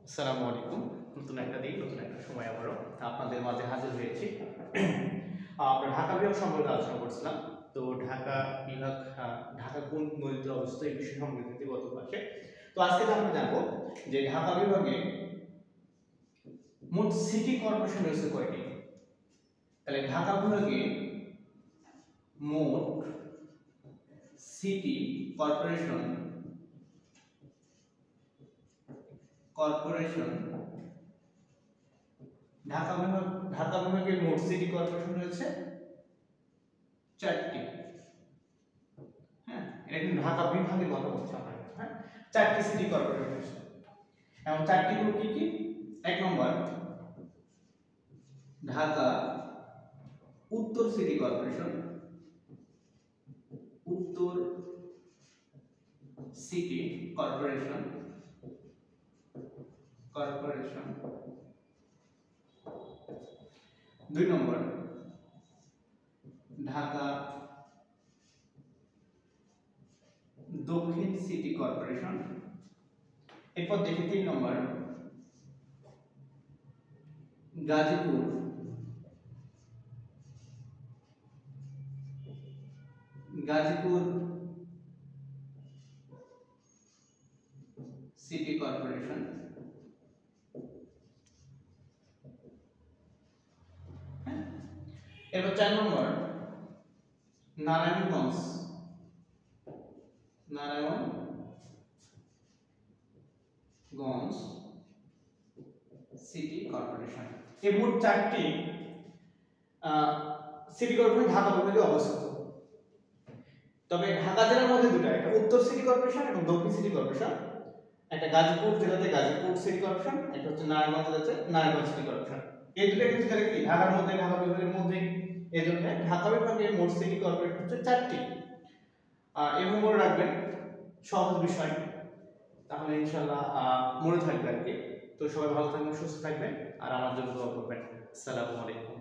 আসসালামু আলাইকুম। নতুন একটা দিন, নতুন একটা সময় আবারও আপনাদের মাঝে হাজির হয়েছি। আমরা ঢাকা বিভাগ সম্পর্কে আলোচনা করছিলাম। তো ঢাকা বিভাগ, ঢাকা কোন নদীতে অবস্থিত এই বিষয় সম্পর্কে গত ক্লাসে। তো আজকে আমরা জানবো যে ঢাকা বিভাগে মোট সিটি কর্পোরেশন রয়েছে কয়টি। তাহলে ঢাকা বিভাগে মোট সিটি কর্পোরেশন ঢাকা বিভাগের মোট সিটি কর্পোরেশন রয়েছে 4টি। হ্যাঁ, এটা কিন্তু ঢাকা বিভাগের কথা বলছি আমরা। হ্যাঁ, 4টি সিটি কর্পোরেশন রয়েছে এবং 4টি গুলো কি কি? 1 নম্বর ঢাকা উত্তর সিটি কর্পোরেশন, উত্তর সিটি কর্পোরেশন 2 নম্বর ঢাকা দক্ষিণ সিটি কর্পোরেশন। এরপর দেখি 3 নম্বর গাজীপুর সিটি কর্পোরেশন। এরপর 4 নম্বর নারায়ণগঞ্জ সিটি কর্পোরেশন। এই মোট 4টি সিটি কর্পোরেশন ঢাকা বিভাগে অবস্থিত। তবে ঢাকা জেলার মধ্যে দুটো, একটা উত্তর সিটি কর্পোরেশন এবং দক্ষিণ সিটি কর্পোরেশন। একটা গাজীপুর জেলাতে গাজীপুর সিটি কর্পোরেশন, একটা হচ্ছে নারায়ণগঞ্জ জেলাতে নারায়ণগঞ্জ সিটি কর্পোরেশন। এই দুটো কিন্তু জেলা কি ঢাকার মধ্যে, ঢাকা বিভাগের মধ্যে। এই জন্য ঢাকা বিভাগের মোট সিটি কর্পোরেশন হচ্ছে 4টি। এবং মনে রাখবেন, সহজ বিষয়, তাহলে ইনশাআল্লাহ মনে থাকবে আর কি। তো সবাই ভালো থাকবেন, সুস্থ থাকবেন আর আমার জন্য দোয়া করবেন। আসসালামু আলাইকুম।